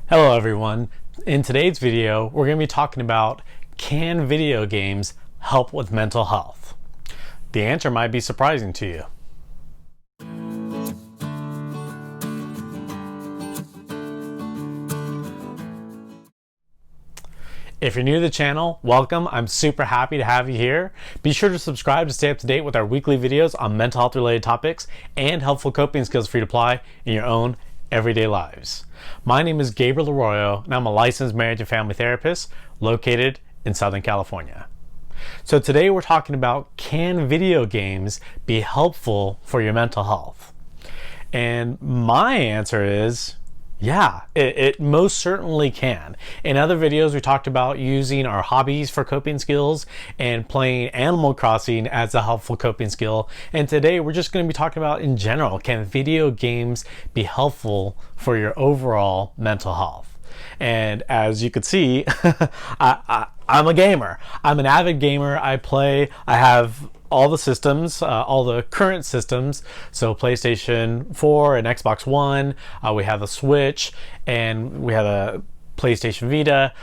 Hello everyone. In today's video, we're going to be talking about, can video games help with mental health? The answer might be surprising to you. If you're new to the channel, welcome. I'm super happy to have you here. Be sure to subscribe to stay up to date with our weekly videos on mental health related topics and helpful coping skills for you to apply in your own everyday lives. My name is Gabriel Arroyo, and I'm a licensed marriage and family therapist located in Southern California. So today we're talking about, can video games be helpful for your mental health? And my answer is, yeah, it most certainly can. In other videos, we talked about using our hobbies for coping skills and playing Animal Crossing as a helpful coping skill. And today we're just going to be talking about, in general, can video games be helpful for your overall mental health? And as you can see, I'm a gamer. I'm an avid gamer. I have all the systems, all the current systems. So PlayStation 4 and Xbox One. We have a Switch, and we have a PlayStation Vita.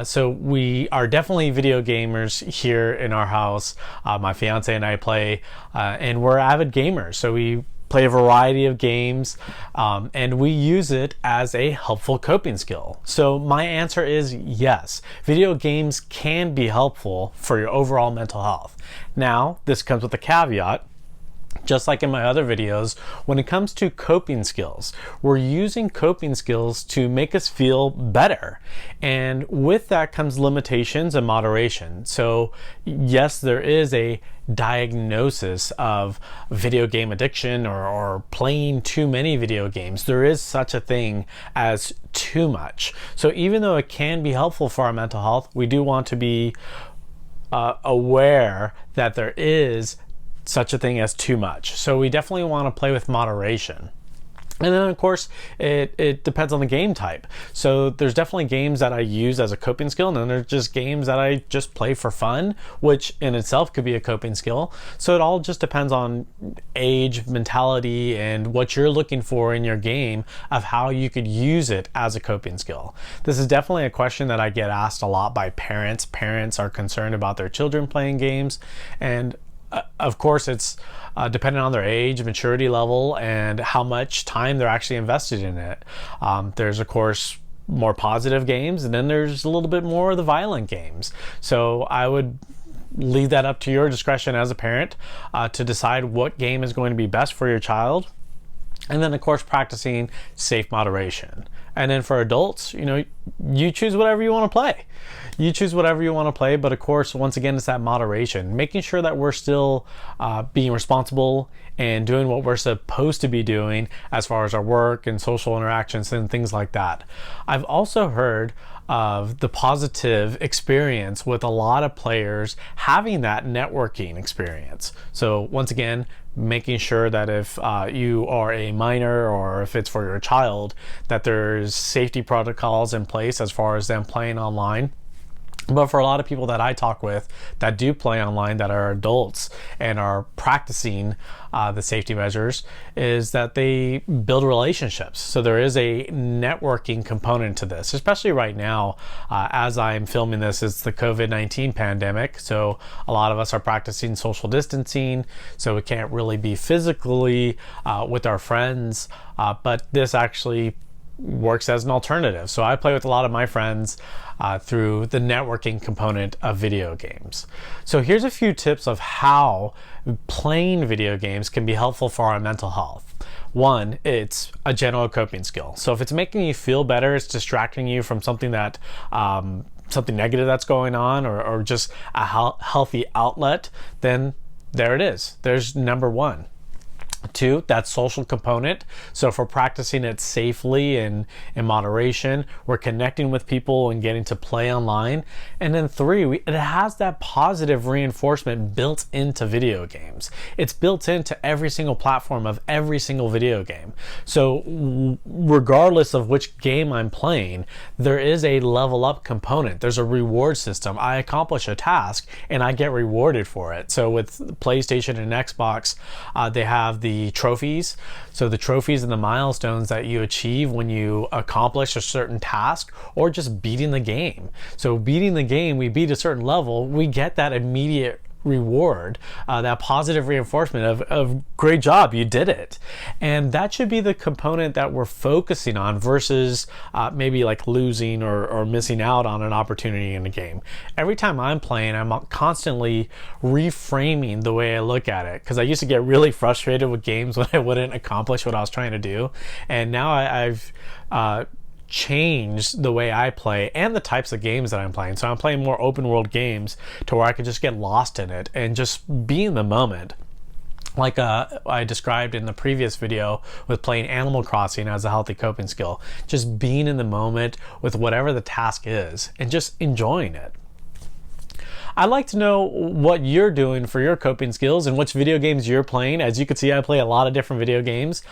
So we are definitely video gamers here in our house. My fiance and I play, and we're avid gamers. So we play a variety of games, and we use it as a helpful coping skill. So my answer is yes, video games can be helpful for your overall mental health. Now, this comes with a caveat. Just like in my other videos, when it comes to coping skills, we're using coping skills to make us feel better. And with that comes limitations and moderation. So yes, there is a diagnosis of video game addiction or playing too many video games. There is such a thing as too much. So even though it can be helpful for our mental health, we do want to be aware that there is such a thing as too much. So we definitely want to play with moderation. And then of course, it depends on the game type. So there's definitely games that I use as a coping skill, and then there's just games that I just play for fun, which in itself could be a coping skill. So it all just depends on age, mentality, and what you're looking for in your game of how you could use it as a coping skill. This is definitely a question that I get asked a lot by parents. Parents are concerned about their children playing games, and of course, it's dependent on their age, maturity level, and how much time they're actually invested in it. There's, of course, more positive games, and then there's a little bit more of the violent games. So I would leave that up to your discretion as a parent to decide what game is going to be best for your child. And then, of course, practicing safe moderation. And then for adults, you choose whatever you want to play. You choose whatever you want to play, but of course, once again, it's that moderation, making sure that we're still being responsible and doing what we're supposed to be doing as far as our work and social interactions and things like that. I've also heard of the positive experience with a lot of players having that networking experience. So once again, making sure that if you are a minor or if it's for your child, that there's safety protocols in place as far as them playing online. But for a lot of people that I talk with that do play online, that are adults and are practicing the safety measures, is that they build relationships. So there is a networking component to this, especially right now. As I'm filming this, it's the COVID-19 pandemic. So a lot of us are practicing social distancing. So we can't really be physically with our friends, but this actually works as an alternative. So I play with a lot of my friends through the networking component of video games. So here's a few tips of how playing video games can be helpful for our mental health. One, it's a general coping skill. So if it's making you feel better, it's distracting you from something that something negative that's going on, or just a healthy outlet, then there it is. There's number one. Two, that social component. So if we're practicing it safely and in moderation, we're connecting with people and getting to play online. And then three, it has that positive reinforcement built into video games. It's built into every single platform of every single video game. So regardless of which game I'm playing, there is a level up component. There's a reward system. I accomplish a task and I get rewarded for it. So with PlayStation and Xbox, they have the the trophies. So the trophies and the milestones that you achieve when you accomplish a certain task, or just beating the game. So beating the game, we beat a certain level, we get that immediate reward, that positive reinforcement of great job, you did it. And that should be the component that we're focusing on versus maybe like losing or missing out on an opportunity in a game. Every time I'm playing, I'm constantly reframing the way I look at it, because I used to get really frustrated with games when I wouldn't accomplish what I was trying to do, and now I've change the way I play and the types of games that I'm playing. So I'm playing more open world games to where I can just get lost in it and just be in the moment. Like I described in the previous video with playing Animal Crossing as a healthy coping skill. Just being in the moment with whatever the task is and just enjoying it. I'd like to know what you're doing for your coping skills and which video games you're playing. As you can see, I play a lot of different video games.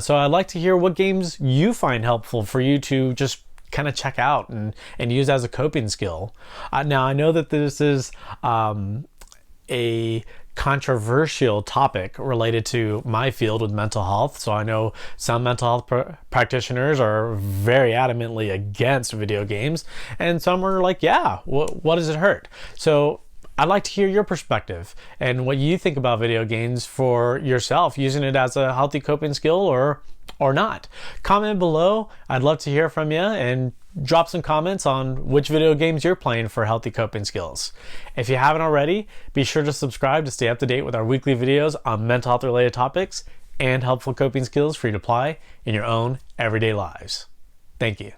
So I'd like to hear what games you find helpful for you to just kind of check out and use as a coping skill. Now, I know that this is a controversial topic related to my field with mental health. So I know some mental health practitioners are very adamantly against video games, and some are like, yeah, what does it hurt? So I'd like to hear your perspective and what you think about video games for yourself, using it as a healthy coping skill or not. Comment below. I'd love to hear from you, and drop some comments on which video games you're playing for healthy coping skills. If you haven't already, be sure to subscribe to stay up to date with our weekly videos on mental health related topics and helpful coping skills for you to apply in your own everyday lives. Thank you.